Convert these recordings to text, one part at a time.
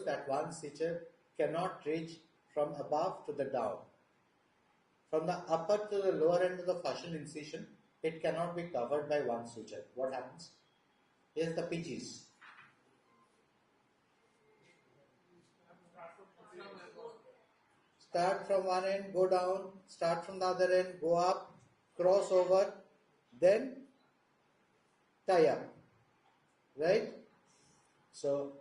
that one suture cannot reach from above to the down. From the upper to the lower end of the fascial incision, it cannot be covered by one suture. What happens? Here's the PGs. Start from one end, go down, start from the other end, go up, cross over, then tie up. Right? So,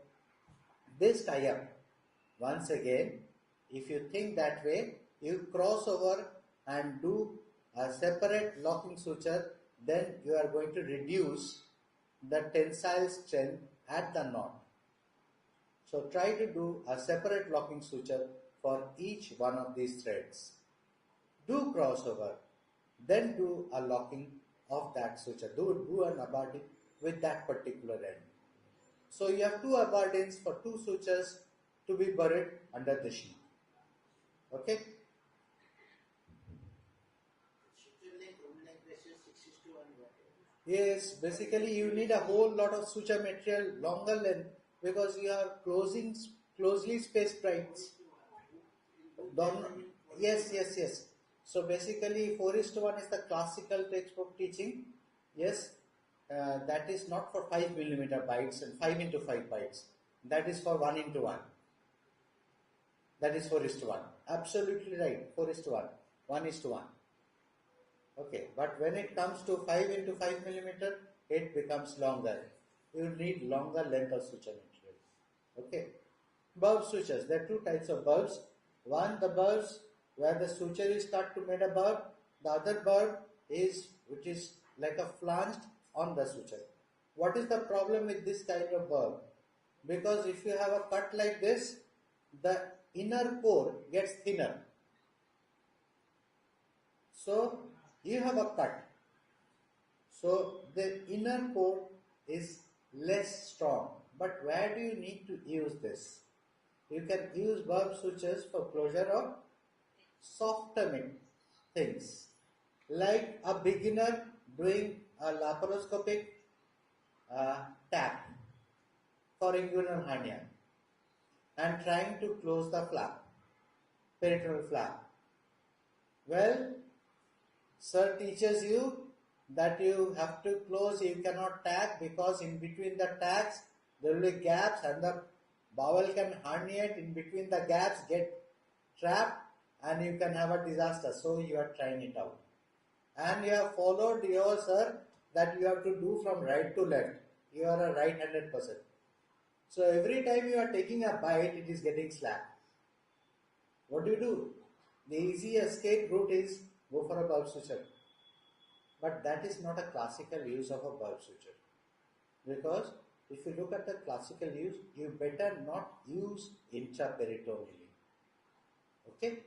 this tie up, once again, if you think that way, you cross over and do a separate locking suture, then you are going to reduce the tensile strength at the knot. So try to do a separate locking suture for each one of these threads. Do crossover, then do a locking of that suture. Do an abardine with that particular end. So you have two abardines for two sutures to be buried under the sheath. Okay? Yes, basically you need a whole lot of suture material, longer length, because you are closely spaced braids. Yes. So basically 4:1 is the classical textbook teaching. Yes, that is not for 5mm bites and 5x5 bites. That is for 1:1. That is 4:1. Absolutely right. 4:1. 1:1. Okay, but when it comes to 5x5mm, it becomes longer. You need longer length of suture material. Okay. Bulb sutures. There are two types of bulbs. One, the bulbs where the suture is cut to make a bulb. The other bulb is which is like a flanged on the suture. What is the problem with this kind of bulb? Because if you have a cut like this, the inner core gets thinner. So you have a cut. So the inner core is less strong. But where do you need to use this? You can use bulb sutures for closure of softer things. Like a beginner doing a laparoscopic tap for inguinal hernia and trying to close the flap, peritoneal flap. Well, sir teaches you that you have to close, you cannot tag because in between the tags there will be gaps and the bowel can herniate, in between the gaps get trapped and you can have a disaster. So you are trying it out. And you have followed your sir that you have to do from right to left. You are a right-handed person. So every time you are taking a bite, it is getting slack. What do? The easy escape route is go for a bulb suture. But that is not a classical use of a bulb suture. Because if you look at the classical use, you better not use intraperitoneally. Okay?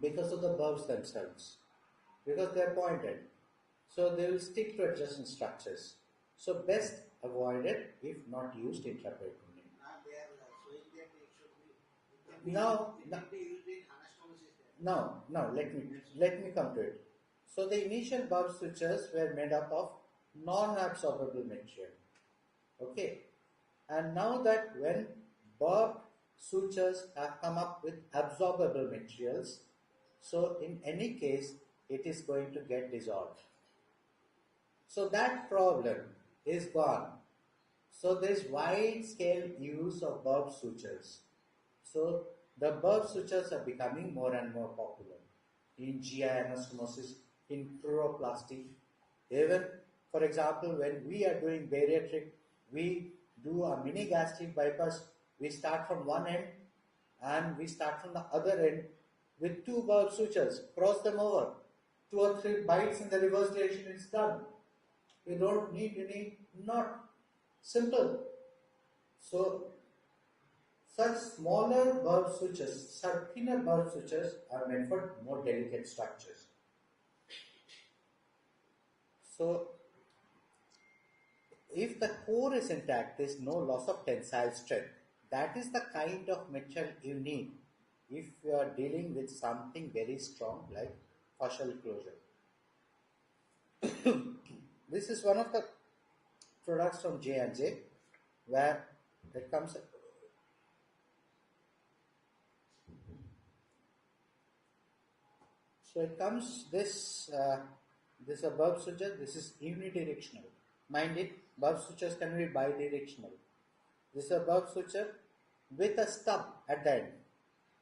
Because of the bulbs themselves. Because they are pointed. So they will stick to adjacent structures. So best avoided if not used intraperitoneally. Now, let me come to it. So the initial bulb sutures were made up of non-absorbable material. Okay. And now that when bulb sutures have come up with absorbable materials, so in any case, it is going to get dissolved. So that problem is gone. So there is wide scale use of bulb sutures. So the bulb sutures are becoming more and more popular in GI anastomosis, in fluoroplasty. Even, for example, when we are doing bariatric, we do a mini gastric bypass. We start from one end and we start from the other end with two bulb sutures. Cross them over. 2 or 3 bites in the reverse direction, it's done. You don't need any knot. Simple. So, such smaller bulb sutures, such thinner bulb sutures are meant for more delicate structures. So, if the core is intact, there is no loss of tensile strength. That is the kind of material you need if you are dealing with something very strong like fascial closure. This is one of the products from J&J where it comes So it comes this is a bulb switcher. This is unidirectional. Mind it, bulb switchers can be bidirectional. This is a bulb switcher with a stub at the end.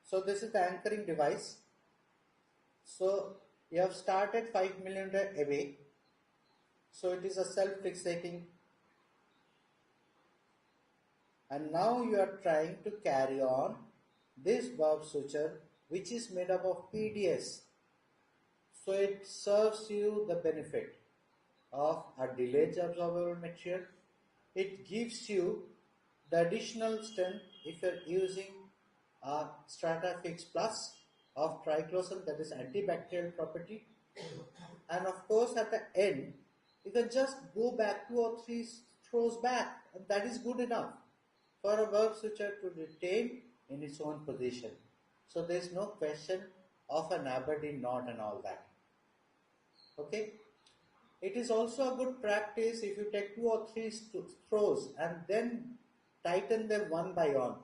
So this is the anchoring device. So you have started 5 millimeter away. So it is a self-fixating, and now you are trying to carry on this bulb switcher, which is made up of PDS. So it serves you the benefit of a delayed absorbable material. It gives you the additional strength if you are using a Stratafix Plus of triclosan, that is antibacterial property. And of course at the end you can just go back 2 or 3 throws back, and that is good enough for a bulb switcher to retain in its own position. So there is no question of an Aberdeen knot and all that. Okay. It is also a good practice if you take 2 or 3 throws and then tighten them one by one.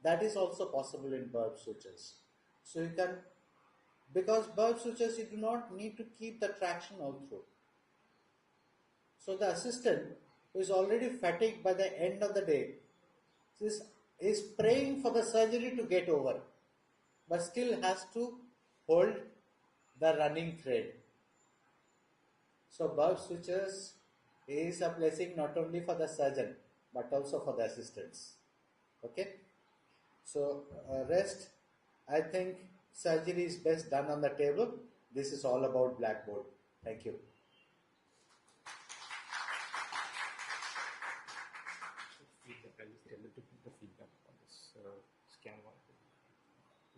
That is also possible in bulb switches. So you can, because bulb switches you do not need to keep the traction all through. So the assistant, who is already fatigued by the end of the day, is praying for the surgery to get over, but still has to hold the running thread. So bulb switches is a blessing not only for the surgeon but also for the assistants. Okay. So rest, I think surgery is best done on the table. This is all about blackboard. Thank you. I'll just tell it to put the feedback on this scan one.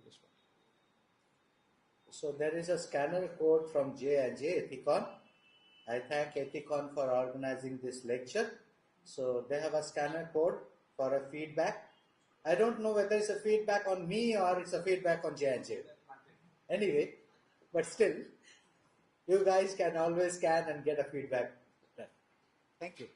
This one. So there is a scanner code from J&J Ethicon. I thank Ethicon for organizing this lecture. So they have a scanner code for a feedback. I don't know whether it's a feedback on me or it's a feedback on J&J. Anyway, but still, you guys can always scan and get a feedback. Thank you.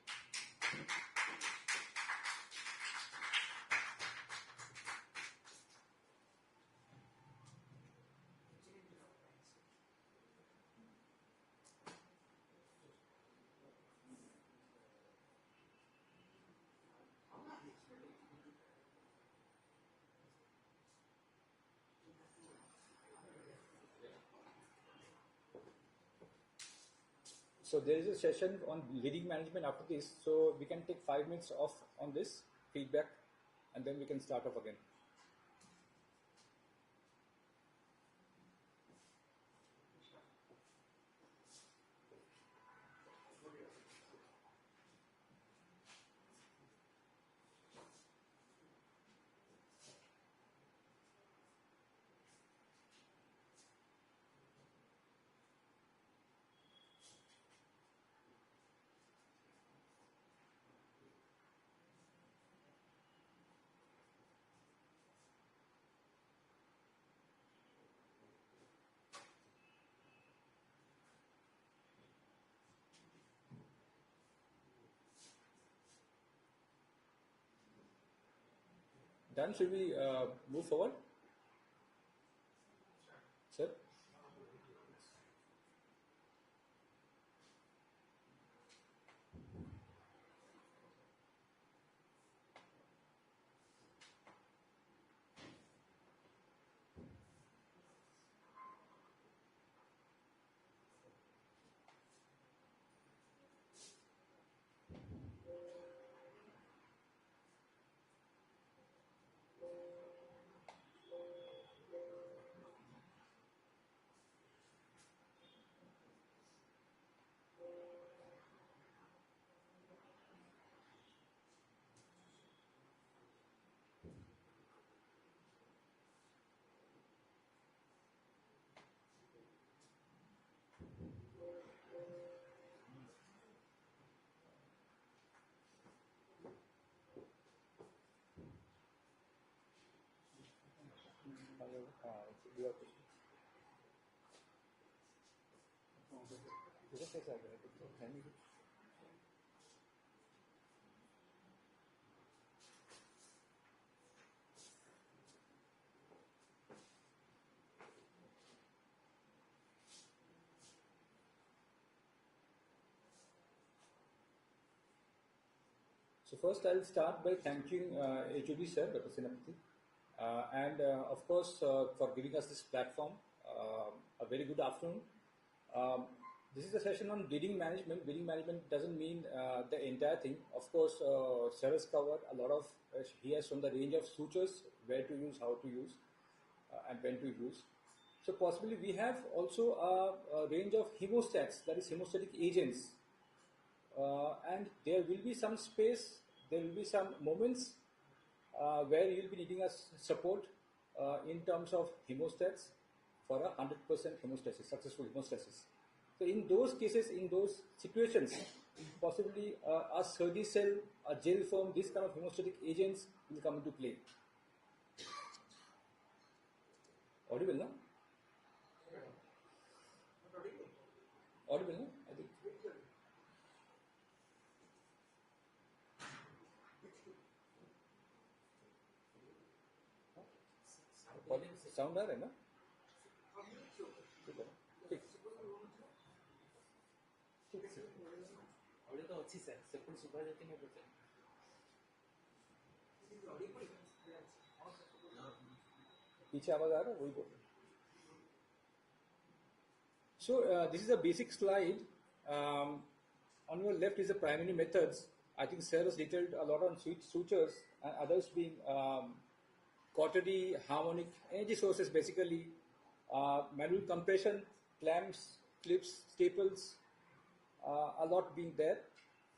So there is a session on leading management after this. So we can take 5 minutes off on this feedback, and then we can start off again. Done? Should we move forward? Sir? So first I'll start by thanking HOD sir, Dr. Senapati, and of course for giving us this platform. A very good afternoon. Um, this is a session on bleeding management. Bleeding management doesn't mean the entire thing. Of course, sir has covered a lot of, he has shown the range of sutures, where to use, how to use, and when to use. So possibly we have also a range of hemostats, that is hemostatic agents. And there will be some space, there will be some moments where you will be needing a support in terms of hemostats for a 100% hemostasis, successful hemostasis. So in those cases, in those situations, possibly a Surgicel, a gel foam, this kind of hemostatic agents will come into play. Audible, no? Audible, no? I think. Sound आ रहा है ना? ठीक audio तो अच्छी sir separate super जाती है बच्चे पीछे आवाज आ रहा है वही बोल. So this is a basic slide. On your left is the primary methods. I think Sarah has detailed a lot on sutures and others being cautery, harmonic, energy sources basically, manual compression, clamps, clips, staples, a lot being there.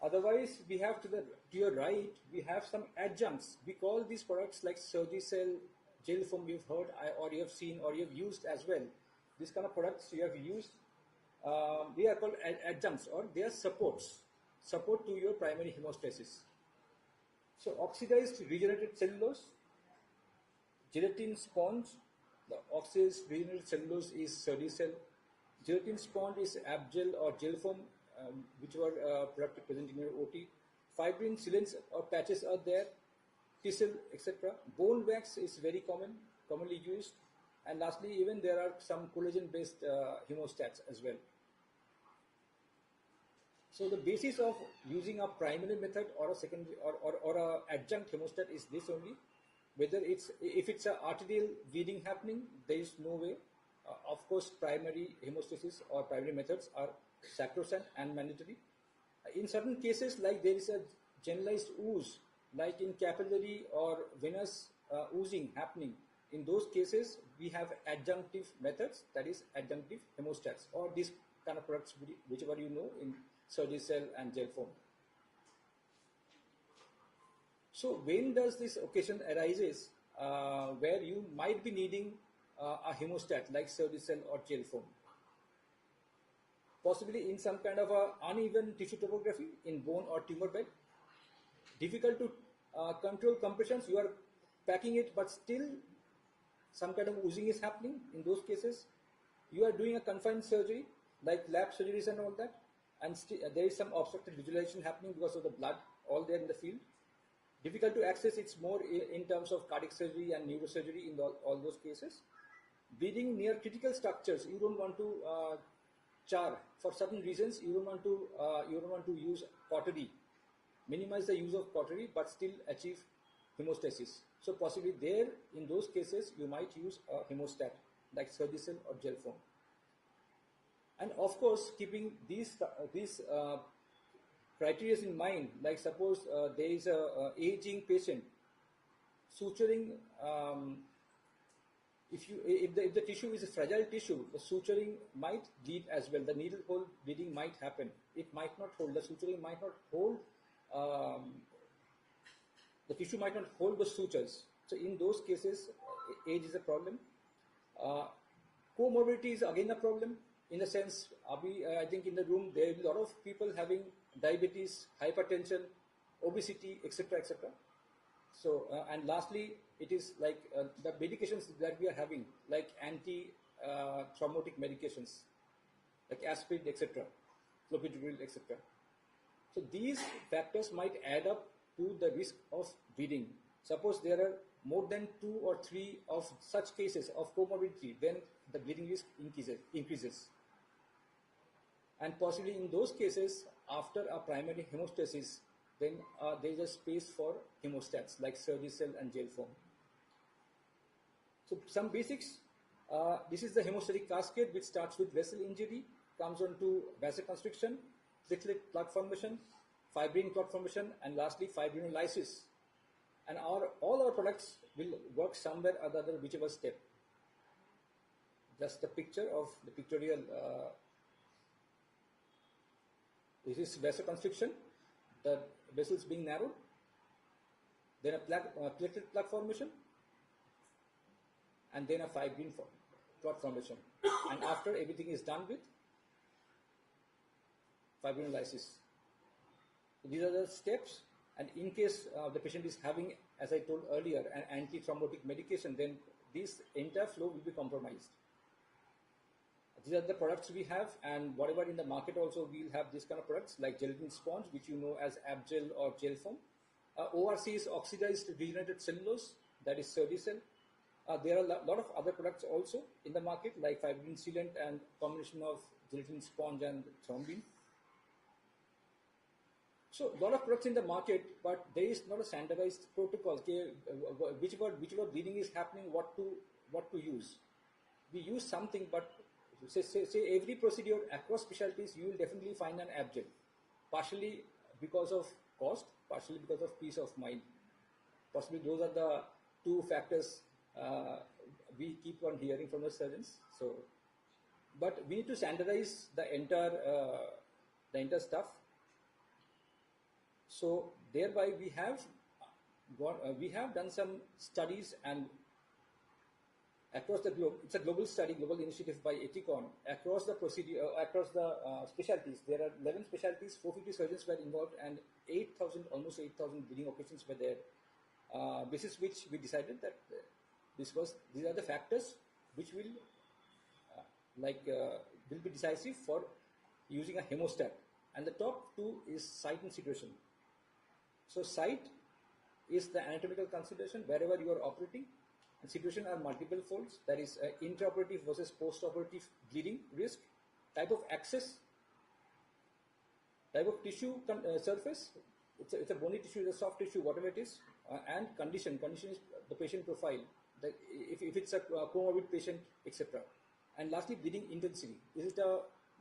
Otherwise, we have to your right, we have some adjuncts. We call these products like Surgicel, gel foam you've heard or you have seen or you have used as well. These kind of products you have used, they are called adjuncts or they are support to your primary hemostasis. So oxidized regenerated cellulose, gelatin sponge, the oxidized regenerated cellulose is Surgicel, gelatin sponge is Abgel or gel foam, which were products present in your OT. Fibrin sealants or patches are there, tissue, etc. Bone wax is very commonly used. And lastly, even there are some collagen-based hemostats as well. So the basis of using a primary method or a secondary or a adjunct hemostat is this only. Whether if it's an arterial bleeding happening, there is no way. Of course, primary hemostasis or primary methods are sacrosanct and mandatory. In certain cases, like there is a generalized ooze, like in capillary or venous oozing happening, in those cases, we have adjunctive methods, that is adjunctive hemostats, or these kind of products, whichever you know, in Surgicel and gel foam. So when does this occasion arises where you might be needing a hemostat like Surgicel or gel foam? Possibly in some kind of a uneven tissue topography in bone or tumor bed. Difficult to control compressions, you are packing it but still some kind of oozing is happening. In those cases, you are doing a confined surgery like lap surgeries and all that, and there is some obstructed visualization happening because of the blood all there in the field. Difficult to access, it's more in terms of cardiac surgery and neurosurgery in all those cases. Bleeding near critical structures, you don't want to char for certain reasons. You don't want to use cautery, minimize the use of cautery, but still achieve hemostasis. So possibly there, in those cases, you might use a hemostat like Surgicel or gel foam. And of course, keeping these criteria in mind, like suppose there is a aging patient, suturing. If the tissue is a fragile tissue, the suturing might bleed as well. The needle hole bleeding might happen. It might not hold. The suturing might not hold. The tissue might not hold the sutures. So in those cases, age is a problem. Comorbidity is again a problem. In the sense, I think in the room there is a lot of people having diabetes, hypertension, obesity, etc., etc. So and lastly, it is like the medications that we are having, like anti-thrombotic medications, like aspirin, etc., clopidogrel, etc. So these factors might add up to the risk of bleeding. Suppose there are more than 2 or 3 of such cases of comorbidity, then the bleeding risk increases. And possibly in those cases, after a primary hemostasis, then there is a space for hemostats like Surgicel and gel foam. So some basics. This is the hemostatic cascade, which starts with vessel injury, comes on to vasoconstriction, platelet plug formation, fibrin clot formation, and lastly fibrinolysis. And all our products will work somewhere or the other, whichever step. Just a picture of the pictorial. This is vasoconstriction, the vessels being narrowed, then a platelet plug formation, and then a fibrin clot formation. And after everything is done with fibrinolysis. So these are the steps, and in case the patient is having, as I told earlier, an anti-thrombotic medication, then this entire flow will be compromised. These are the products we have, and whatever in the market also we'll have this kind of products like gelatin sponge, which you know as Abgel or gel foam. ORC is oxidized regenerated cellulose, that is Surgicel. There are a lot of other products also in the market like fibrin sealant and combination of gelatin sponge and thrombin. So a lot of products in the market, but there is not a standardized protocol. Okay, whichever bleeding is happening, what to use. We use something, but say every procedure across specialties, you will definitely find an Abgel, partially because of cost, partially because of peace of mind. Possibly those are the two factors we keep on hearing from the surgeons. So, but we need to standardize the entire stuff. So thereby we have done some studies, and across the globe, it's a global study, global initiative by Eticon. Across the procedure, across the specialties, there are 11 specialties, 450 surgeons were involved, and almost 8,000 bleeding occasions were there. This is which we decided that these are the factors which will be decisive for using a hemostat. And the top two is site and situation. So site is the anatomical consideration wherever you are operating, and situation are multiple folds. That is intraoperative versus post-operative bleeding risk, type of access, type of tissue surface. It's a bony tissue, it's a soft tissue, whatever it is, and condition. Condition is the patient profile. That if it's a comorbid patient, etc. And lastly, bleeding intensity. Is it a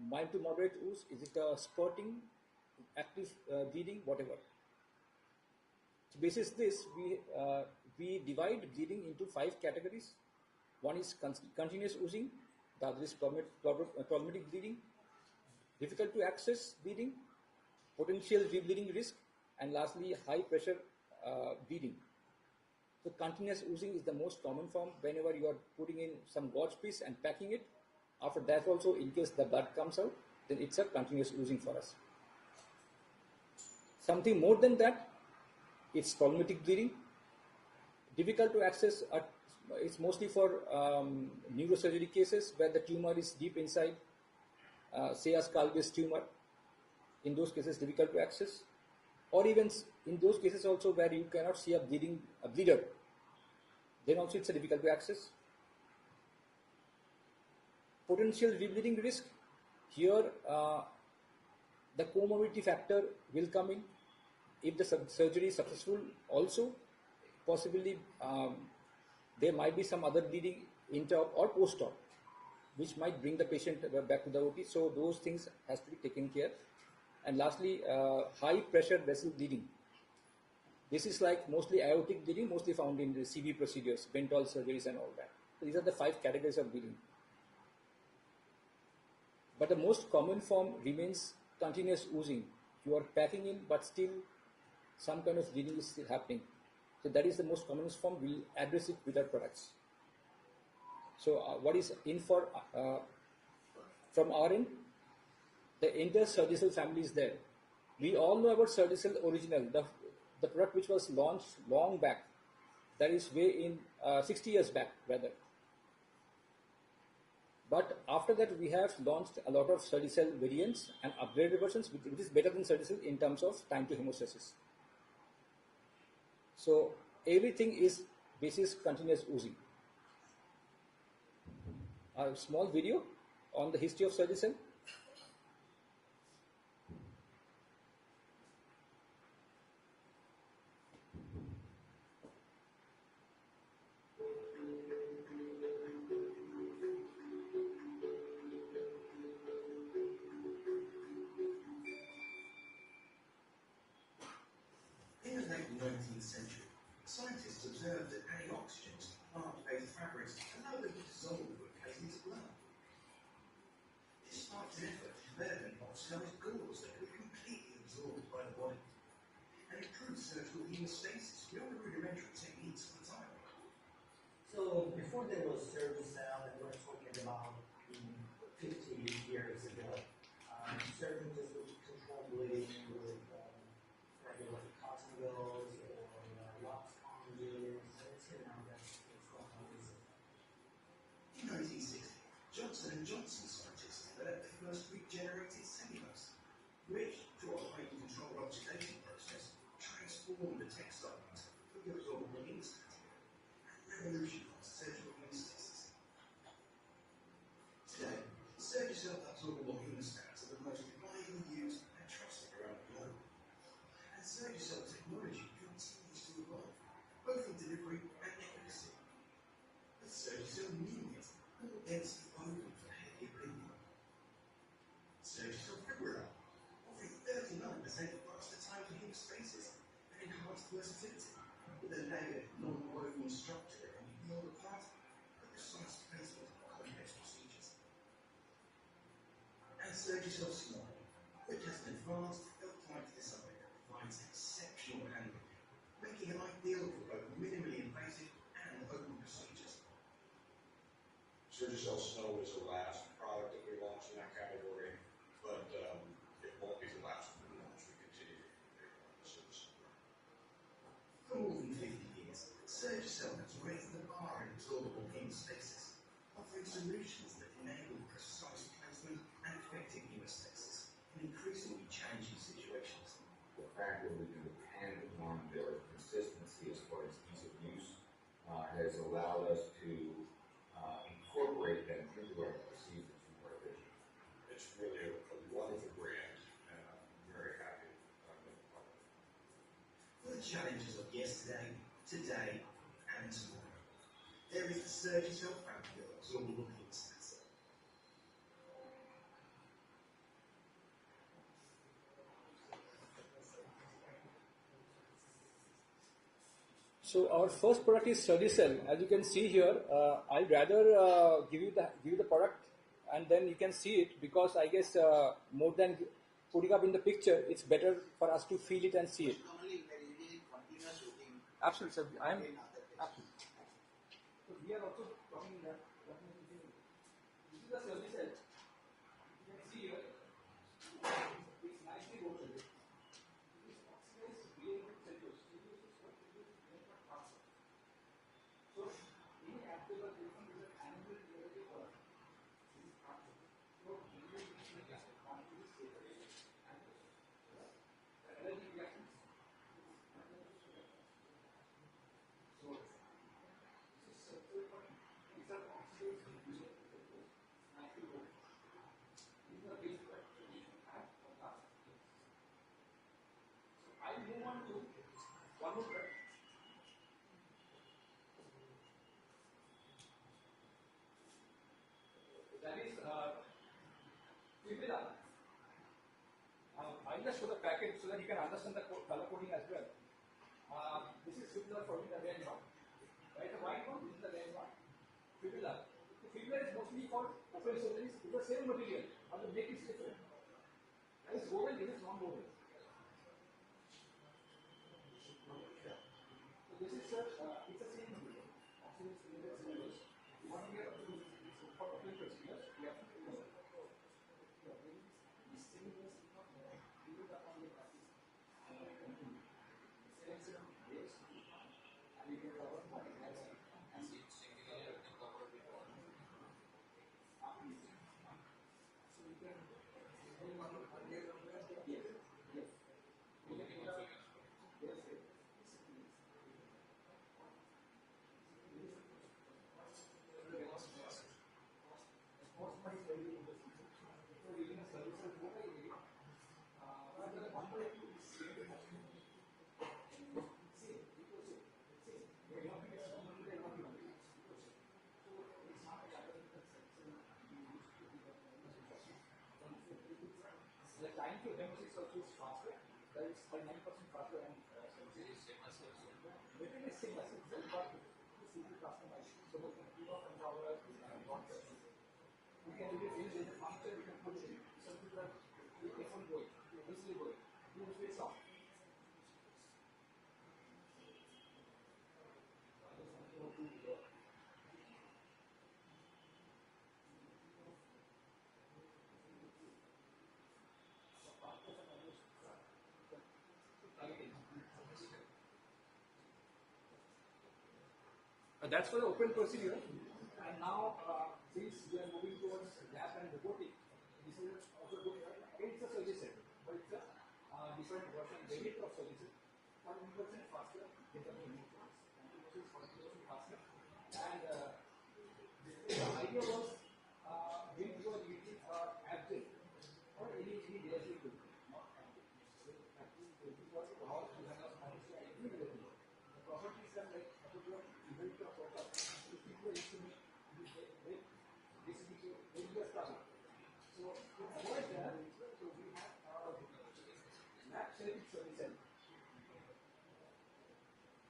mild to moderate ooze? Is it a spurting, active bleeding, whatever? So basis this, we divide bleeding into 5 categories. One is continuous oozing, the other is problematic bleeding, difficult to access bleeding, potential rebleeding risk, and lastly high pressure bleeding. So continuous oozing is the most common form. Whenever you are putting in some gauze piece and packing it, after that also, in case the blood comes out, then it's a continuous oozing for us. Something more than that, it's problematic bleeding. Difficult to access, it's mostly for neurosurgery cases where the tumor is deep inside, say a skull-based tumor. In those cases, difficult to access. Or even in those cases also where you cannot see a bleeder, then also it's a difficult to access. Potential rebleeding risk, here the comorbidity factor will come in. If the surgery is successful also, possibly there might be some other bleeding inter-op or post-op, which might bring the patient back to the OT. So those things has to be taken care. And lastly, high pressure vessel bleeding. This is like mostly aortic bleeding, mostly found in the CV procedures, Bentall surgeries and all that. So these are the 5 categories of bleeding. But the most common form remains continuous oozing. You are packing in, but still some kind of bleeding is still happening. So that is the most common form. We'll address it with our products. So what is in for from our end? The entire Surgicel family is there. We all know about Surgicel Original, the product which was launched long back. That is way in 60 years back rather. But after that, we have launched a lot of Surgicel variants and upgraded versions, which is better than Surgicel in terms of time to hemostasis. So everything is basis continuous oozing. A small video on the history of Surgicel. hemostasis. We know the rudimentary techniques of the time. So before there was Surgicel, and we're talking about 50 years ago, surgeons just would control bleeding with regular cotton gauze or wax sponges. That's what's going on. In 1960, Johnson & Johnson scientists developed the first regenerated cellulose, which, through a highly controlled oxidation process, transformed the textile matter for the absorbable instant and revolutionized surgical hemostasis. Today, Surgicel absorbable hemostats are the most widely used and trusted around the globe. And Surgicel technology continues to evolve, both in delivery and efficacy. With Surgicel Mediate, more density open for heavier bleeding. Surgicel Fibrillar, offering 39% faster time for hemostasis and enhanced versatility, with a layered, non-woven structure that can be peeled apart for precise placement of complex procedures. And Surgicel Small, which has an advanced L-type design that provides exceptional handling, making it ideal for both minimally invasive and open procedures. Surgicel Snow is the last product that we launched in that category, but it won't be the last one we launch. We continue to innovate on the Surgicel brand. For more than 50 years, Surgicel has raised the bar in absorbable hemostasis, offering solutions that enable precise placement and effective hemostasis in increasingly challenging situations. The fact that we can depend on their consistency as far as ease of use has allowed us to incorporate them into our procedures and our vision. It's really a wonderful brand, and I'm very happy I've been a part of it. For the challenges of yesterday, today, and tomorrow, there is the Surgicel family of absorbable hemostats. So our first product is Surgicel. As you can see here, I'd rather give you the product, and then you can see it, because I guess more than putting up in the picture, it's better for us to feel it and see it. Normally, when you need continuous routine, Absolutely, sir. I am in other places. absolutely. So we are also talking that. This is the Surgicel. You can see here. It's nicely rotated. It is oxidized green cellulose. Cellulose is what it is not transfer. So any abdominal treatment is an animal related product. This is transfer. So animal treatment is transfer and allergic reactions. So this is circular product. These are oxidized green cellulose. Nicely rotated. These are base products that we have for last years. So I move on to one more product. That is Fibrillar. I'll just show the package so that you can understand the color coding as well. This is Fibrillar for the red one. Right, the white one, this is the red one. Fibrillar. The Fibrillar is mostly for open surgeries. It's the same material, but the make is different. That is woven, this is non-woven. So this is it's the same material. Oxidized cellulose. You want to get for open procedures, we have to do this. These cellulose is not built upon the practice. Selection of base, and you can cover body and so you can the time to hemostasis also is faster. That is 9% faster and It is same as Everything is same as itself, but this is customized. So we can keep up and our not we can do it in the function, we can put it in. So people are careful going, easily going, do it off. That's for the open procedure. And now, since we are moving towards lab and robotic, this is also good. It's a solution, but it's a different version, variant of solution. 40% faster, in terms of unit cost, 40% faster. And the idea was when you are using Abdel or any laser tool, not Abdel. So because how you have the properties are like a particular event of product. If people estimate this is the target. So to avoid that, so we have lab shaping solution.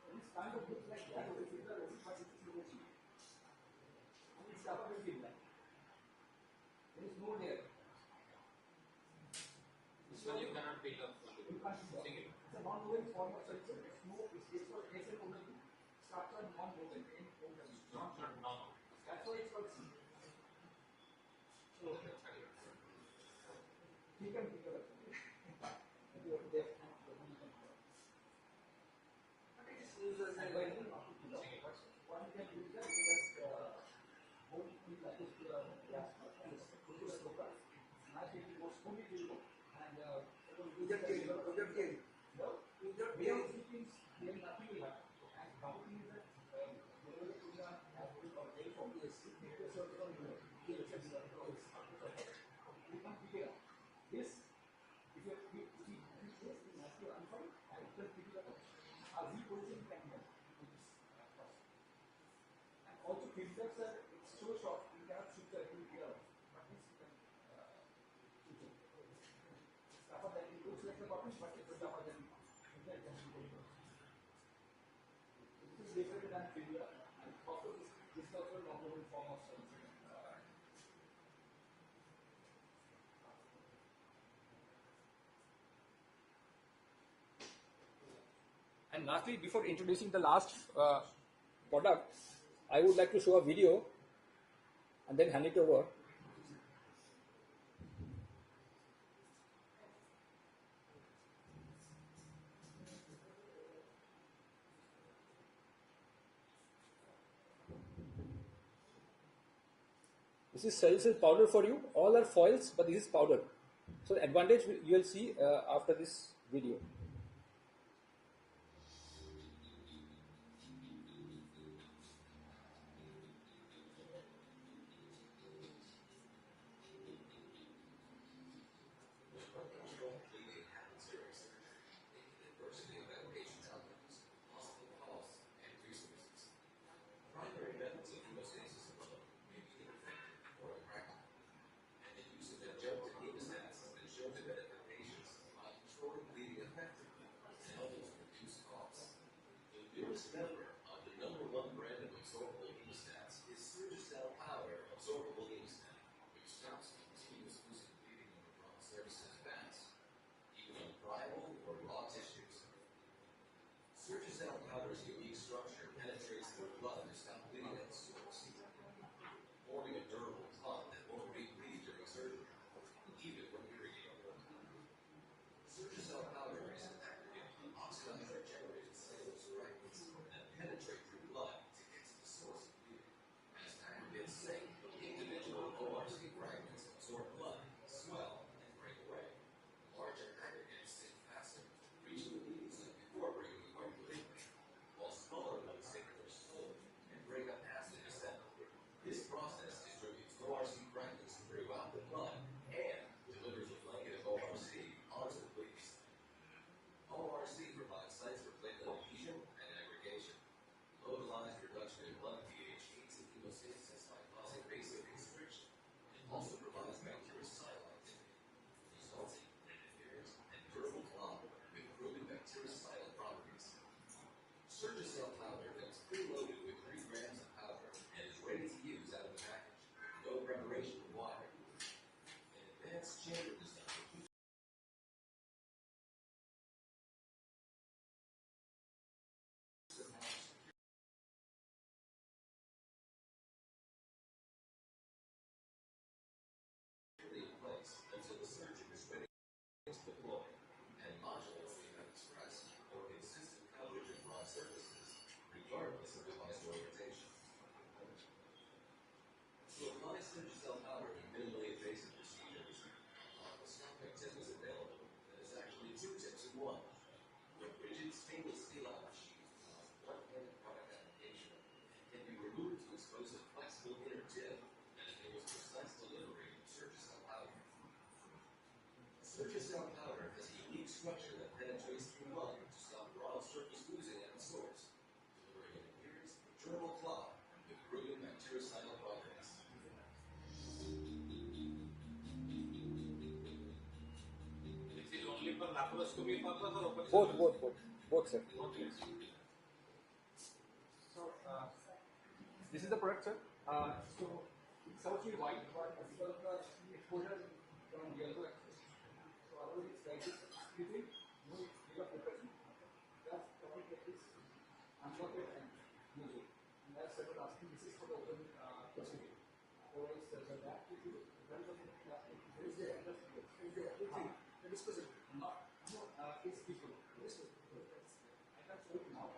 This kind of looks like that, but it's not but it's solution. And it's covered with it. There is no layer. So you cannot build up fully. You can't see it. It's a non-moving form of solution. It's no, it's for ASL only. Structure non-moving. Not normal. That's why it's called C. So, he can figure it out. You are there. And by doing what you can do is that you just hold it like this to the gas and go to the program. Now it goes fully to you and we are thinking then nothing will happen. And company is that whatever the program has been or very from the SC, it is also on the we can figure out this. If you this thing has to unfold and it will figure out how reposition can be done. And also filters are it's so short you cannot shoot the activity out. But this you can shoot it. It's tougher than it looks like the button, but it's tougher than this is different than filter. And also this is also a long form of solution. And lastly, before introducing the last product, I would like to show a video and then hand it over. This is salicylic powder for you. All are foils, but this is powder. So the advantage you will see after this video. And the use of the jump to hemostats that show the benefit patients by controlling bleeding effectively. structure that penetrates through mud to stop raw surface oozing at the source, delivering an appearance of durable cloth with proven bactericidal properties. This is only for laparoscopy purpose or operation? Both, sir. Okay. So, this is the product, sir. So, it's slightly white, but because the exposure is from yellow axis, so otherwise it's like this. Splitting, no focusing. That's covered like this, uncoated and use it. And that's what we're asking. This is for the open procedure. Otherwise, the back is very plastic. There is the disposable. Not, it's people. Disposable. I can show you now.